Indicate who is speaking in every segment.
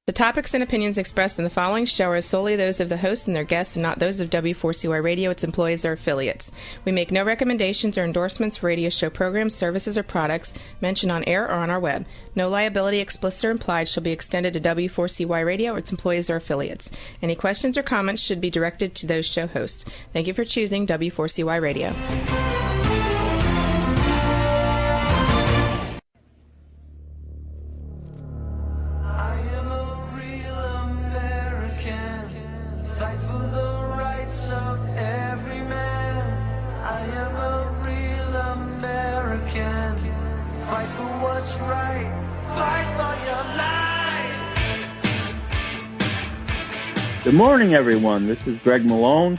Speaker 1: The topics and opinions expressed in the following show are solely those of the host and their guests and not those of W4CY Radio, its employees, or affiliates. We make no recommendations or endorsements for radio show programs, services, or products mentioned on air or on our web. No liability, explicit or implied, shall be extended to W4CY Radio or its employees or affiliates. Any questions or comments should be directed to those show hosts. Thank you for choosing W4CY Radio.
Speaker 2: Good morning, everyone. This is Greg Malone.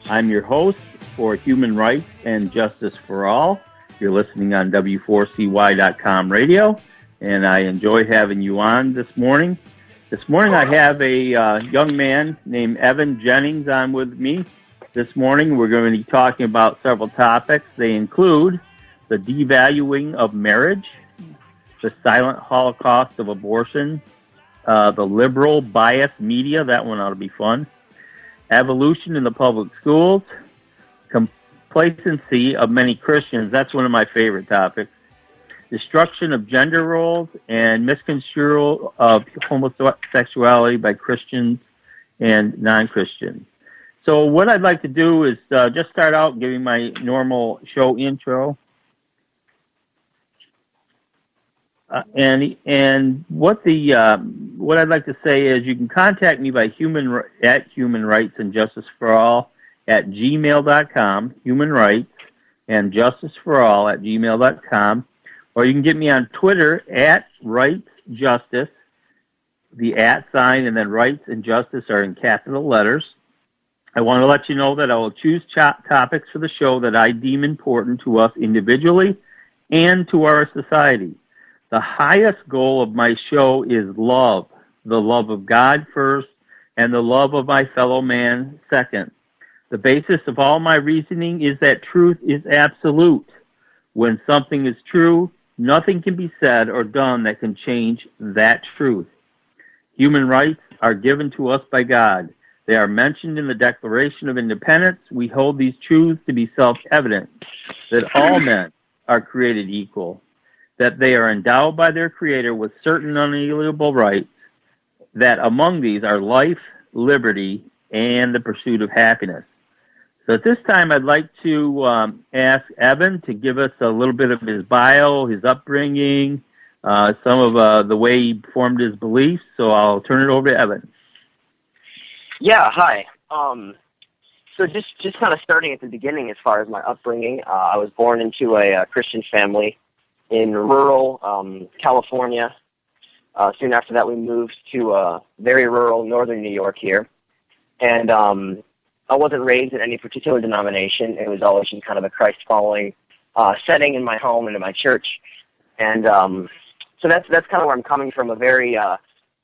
Speaker 2: I'm your host for Human Rights and Justice for All. You're listening on W4CY.com radio, and I enjoy having you on this morning. This morning I have a young man named Evan Jennings on with me. This morning we're going to be talking about several topics. They include the devaluing of marriage, the silent holocaust of abortion, the liberal biased media, that one ought to be fun, evolution in the public schools, complacency of many Christians, that's one of my favorite topics, destruction of gender roles, and misconstrual of homosexuality by Christians and non-Christians. So what I'd like to do is just start out giving my normal show intro. And what I'd like to say is you can contact me by Human Rights and Justice for All at gmail.com, Human Rights and Justice for All at gmail.com, or you can get me on Twitter at Rights Justice, the @ sign, and then Rights and Justice are in capital letters. I want to let you know that I will choose topics for the show that I deem important to us individually and to our society. The highest goal of my show is love, the love of God first, and the love of my fellow man second. The basis of all my reasoning is that truth is absolute. When something is true, nothing can be said or done that can change that truth. Human rights are given to us by God. They are mentioned in the Declaration of Independence. We hold these truths to be self-evident, that all men are created equal, that they are endowed by their Creator with certain unalienable rights, that among these are life, liberty, and the pursuit of happiness. So at this time, I'd like to ask Evan to give us a little bit of his bio, his upbringing, some of the way he formed his beliefs. So I'll turn it over to Evan.
Speaker 3: Yeah, hi. So just kind of starting at the beginning as far as my upbringing, I was born into a Christian family in rural California. Soon after that, we moved to very rural northern New York here. And I wasn't raised in any particular denomination. It was always just kind of a Christ-following setting in my home and in my church. And so that's kind of where I'm coming from, a very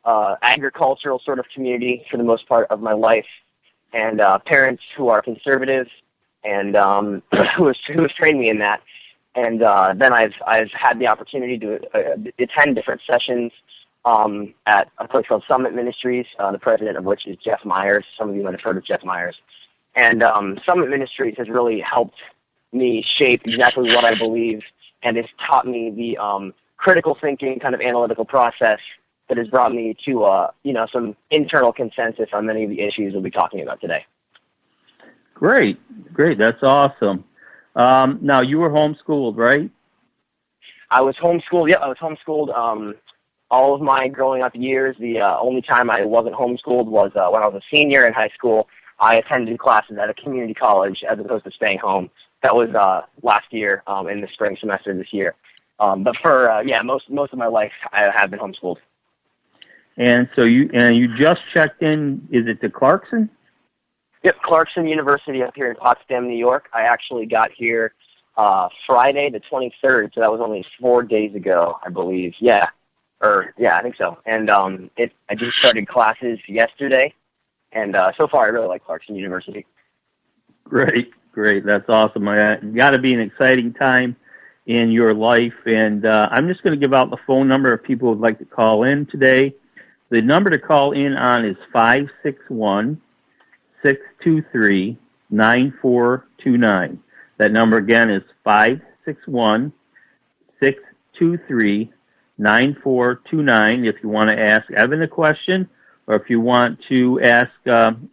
Speaker 3: agricultural sort of community for the most part of my life. And parents who are conservative and who has trained me in that. And then I've had the opportunity to attend different sessions at a place called Summit Ministries, the president of which is Jeff Myers. Some of you might have heard of Jeff Myers. And Summit Ministries has really helped me shape exactly what I believe, and it's taught me the critical thinking kind of analytical process that has brought me to some internal consensus on many of the issues we'll be talking about today.
Speaker 2: Great. That's awesome. Now, you were homeschooled, right?
Speaker 3: I was homeschooled. Yeah, I was homeschooled all of my growing up years. The only time I wasn't homeschooled was when I was a senior in high school. I attended classes at a community college as opposed to staying home. That was last year in the spring semester this year. But for most of my life, I have been homeschooled.
Speaker 2: And so you just checked in. Is it to Clarkson?
Speaker 3: Yep, Clarkson University up here in Potsdam, New York. I actually got here Friday the 23rd, so that was only 4 days ago, I believe. I think so. And I just started classes yesterday, and so far I really like Clarkson University. Great.
Speaker 2: That's awesome. It's got to be an exciting time in your life, and I'm just going to give out the phone number if people would like to call in today. The number to call in on is 561-623-9429. That number again is 561-623-9429. If you want to ask Evan a question, or if you want to ask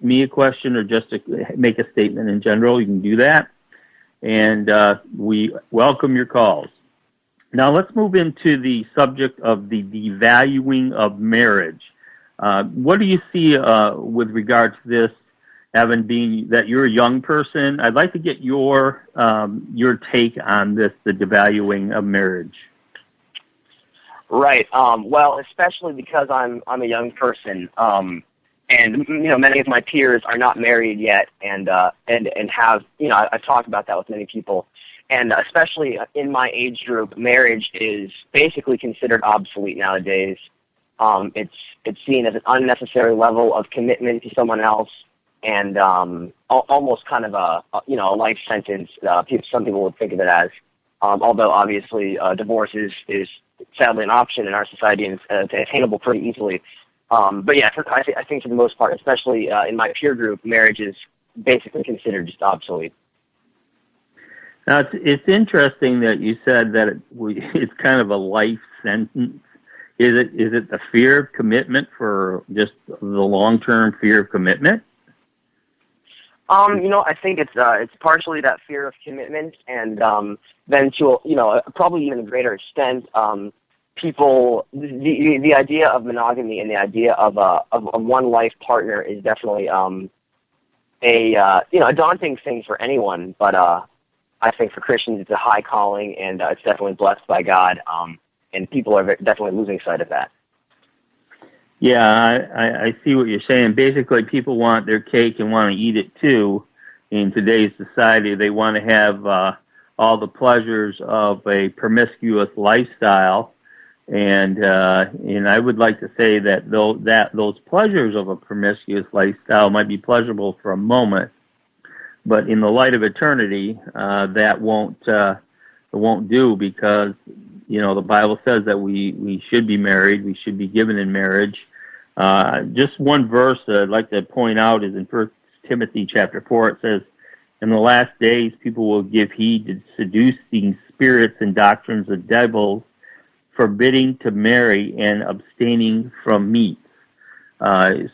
Speaker 2: me a question, or just to make a statement in general, you can do that. And we welcome your calls. Now let's move into the subject of the devaluing of marriage. What do you see with regard to this, Evan, being that you're a young person? I'd like to get your take on this, the devaluing of marriage.
Speaker 3: Right. Well, especially because I'm a young person, and many of my peers are not married yet, and have I've talked about that with many people. And especially in my age group, marriage is basically considered obsolete nowadays. It's seen as an unnecessary level of commitment to someone else, and almost kind of a life sentence. Some people would think of it as. Although obviously divorce is sadly an option in our society and attainable pretty easily. But yeah, I think for the most part, especially in my peer group, marriage is basically considered just obsolete.
Speaker 2: Now, it's interesting that you said that it's kind of a life sentence. Is it the fear of commitment, for just the long-term fear of commitment?
Speaker 3: I think it's partially that fear of commitment, and then to probably even a greater extent, people the idea of monogamy and the idea of a one life partner is definitely a daunting thing for anyone, but I think for Christians it's a high calling, and it's definitely blessed by God, and people are definitely losing sight of that.
Speaker 2: Yeah, I see what you're saying. Basically, people want their cake and want to eat it too. In today's society, they want to have all the pleasures of a promiscuous lifestyle, and I would like to say that those pleasures of a promiscuous lifestyle might be pleasurable for a moment, but in the light of eternity, that won't do, because the Bible says that we should be married, we should be given in marriage. Just one verse that I'd like to point out is in 1 Timothy chapter 4. It says, "In the last days people will give heed to seducing spirits and doctrines of devils, forbidding to marry and abstaining from meats."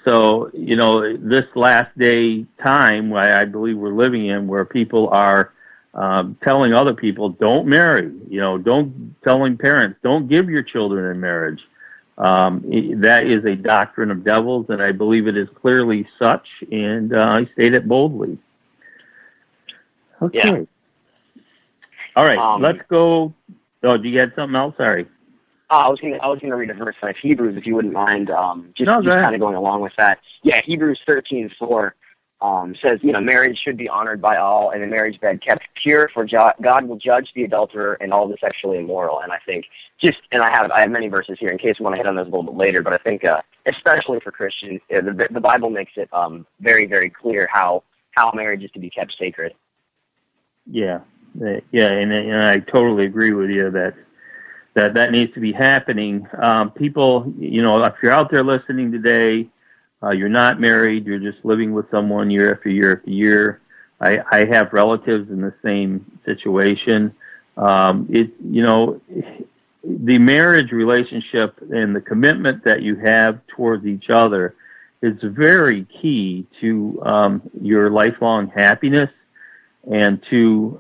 Speaker 2: So, this last day time, I believe we're living in, where people are telling other people, don't marry, telling parents, don't give your children in marriage. That is a doctrine of devils, and I believe it is clearly such, and I state it boldly. Okay.
Speaker 3: Yeah.
Speaker 2: All right, let's go. Oh, do you have something else? Sorry.
Speaker 3: I was gonna read a verse out of Hebrews, if you wouldn't mind. Just kind of going along with that. Yeah, Hebrews 13:4 says, marriage should be honored by all, and the marriage bed kept pure, for God will judge the adulterer and all the sexually immoral. And I think I have many verses here in case we want to hit on those a little bit later. But I think especially for Christians, the Bible makes it very, very clear how marriage is to be kept sacred.
Speaker 2: Yeah, and I totally agree with you that needs to be happening. People, if you're out there listening today, you're not married, you're just living with someone year after year after year. I have relatives in the same situation. The marriage relationship and the commitment that you have towards each other is very key to your lifelong happiness, and to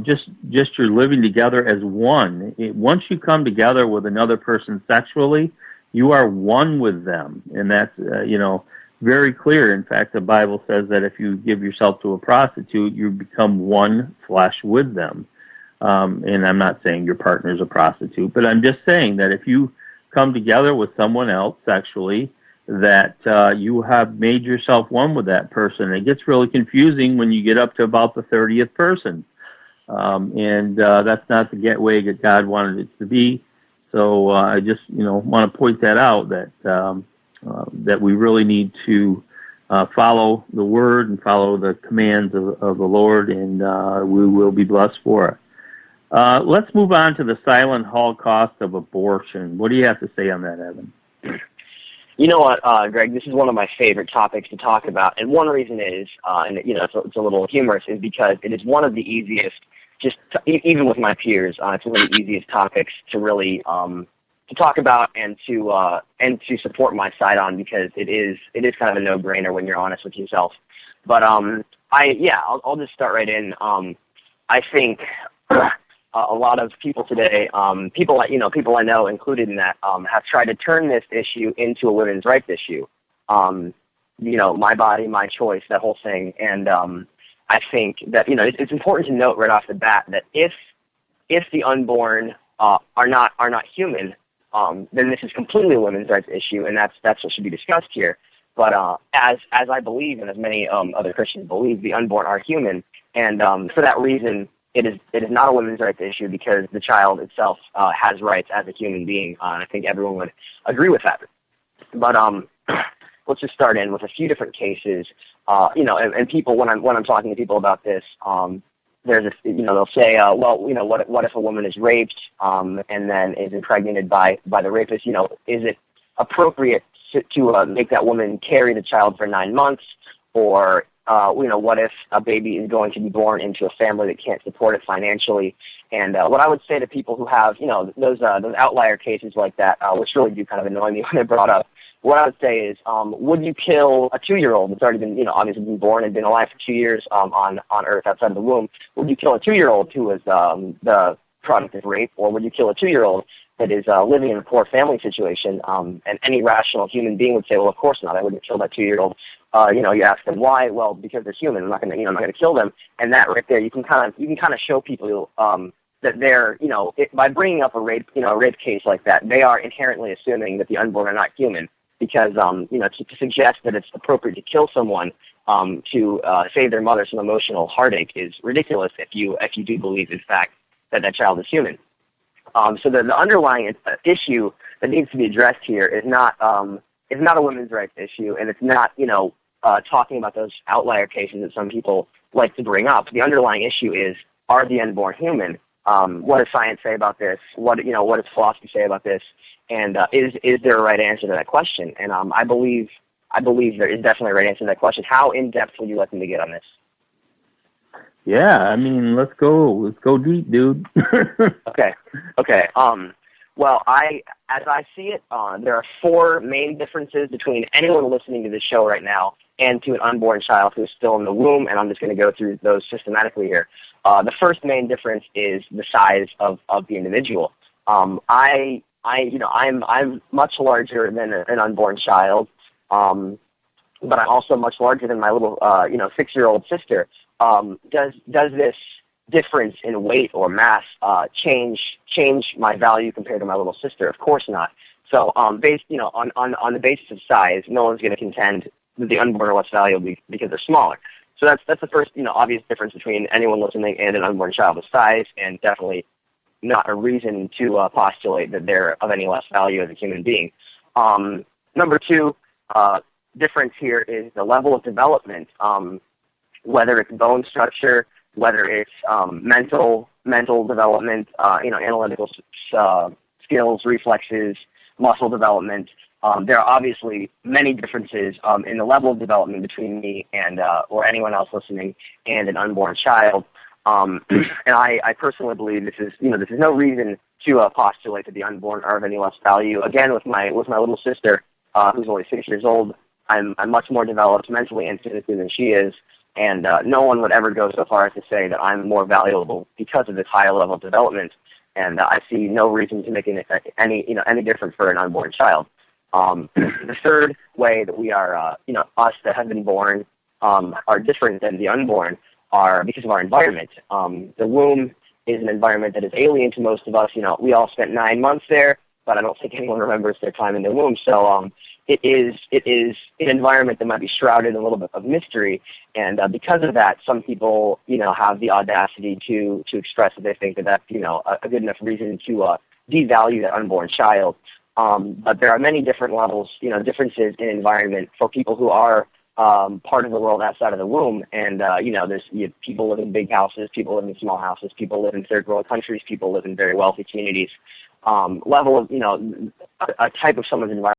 Speaker 2: just your living together as one. Once you come together with another person sexually, you are one with them, and that's very clear. In fact, the Bible says that if you give yourself to a prostitute, you become one flesh with them. And I'm not saying your partner's a prostitute, but I'm just saying that if you come together with someone else sexually, that you have made yourself one with that person. It gets really confusing when you get up to about the 30th person. And that's not the way that God wanted it to be. So I just, want to point that out, that we really need to follow the Word and follow the commands of the Lord, and we will be blessed for it. Let's move on to the silent holocaust of abortion. What do you have to say on that, Evan?
Speaker 3: You know what, Greg, this is one of my favorite topics to talk about, and one reason is, and it's a little humorous, is because it is one of the easiest, even with my peers, it's one of the easiest topics to really to talk about and to support my side on, because it is kind of a no-brainer when you're honest with yourself. But I'll just start right in. I think a lot of people today, people I know included in that, have tried to turn this issue into a women's rights issue. My body, my choice, that whole thing. And I think that it's important to note right off the bat that if the unborn are not human, then this is completely a women's rights issue, and that's what should be discussed here. But as I believe, and as many other Christians believe, the unborn are human, and for that reason, it is not a women's rights issue, because the child itself has rights as a human being. And I think everyone would agree with that. But let's just start in with a few different cases. And people, when I'm talking to people about this, they'll say, what if a woman is raped and then is impregnated by the rapist? Is it appropriate to make that woman carry the child for 9 months? Or, what if a baby is going to be born into a family that can't support it financially? And what I would say to people who have, those outlier cases like that, which really do kind of annoy me when they're brought up, what I would say is, would you kill a 2-year-old that's already been, obviously been born and been alive for 2 years on Earth outside of the womb? Would you kill a 2-year-old who is the product of rape, or would you kill a 2-year-old that is living in a poor family situation? And any rational human being would say, well, of course not. I wouldn't kill that 2-year-old. You ask them why? Well, because they're human. I'm not going to kill them. And that right there, you can kind of show people that they're, by bringing up a rape case like that, they are inherently assuming that the unborn are not human. Because to suggest that it's appropriate to kill someone to save their mother some emotional heartache is ridiculous if you do believe, in fact, that child is human. So the underlying issue that needs to be addressed here is not a women's rights issue, and it's not talking about those outlier cases that some people like to bring up. The underlying issue is, are the unborn human? What does science say about this? What does philosophy say about this? And is there a right answer to that question? And I believe there is definitely a right answer to that question. How in depth would you like me to get on this?
Speaker 2: Yeah, I mean, let's go deep, dude.
Speaker 3: Okay. Well, as I see it, there are 4 main differences between anyone listening to this show right now and to an unborn child who is still in the womb, and I'm just going to go through those systematically here. The first main difference is the size of the individual. I'm much larger than an unborn child, but I'm also much larger than my little 6-year-old sister. Does this difference in weight or mass change my value compared to my little sister? Of course not. So based on the basis of size, no one's going to contend that the unborn are less valuable because they're smaller. So that's the first obvious difference between anyone listening and an unborn child, is size, and definitely not a reason to postulate that they're of any less value as a human being. Number 2 difference here is the level of development, whether it's bone structure, whether it's mental development, analytical skills, reflexes, muscle development. There are obviously many differences in the level of development between me and or anyone else listening and an unborn child. And I personally believe this is no reason to postulate that the unborn are of any less value. Again, with my little sister, who's only 6 years old, I'm much more developed mentally and physically than she is, and no one would ever go so far as to say that I'm more valuable because of this higher level of development. And I see no reason to make any difference for an unborn child. The third way that we are, us that have been born, are different than the unborn are because of our environment. The womb is an environment that is alien to most of us. We all spent 9 months there, but I don't think anyone remembers their time in the womb. So it is an environment that might be shrouded in a little bit of mystery, and because of that, some people have the audacity to express that they think that that's a good enough reason to devalue that unborn child. But there are many different levels, differences in environment for people who are part of the world outside of the womb. And there's people live in big houses, people live in small houses, people live in third world countries, people live in very wealthy communities. Level of a type of someone's environment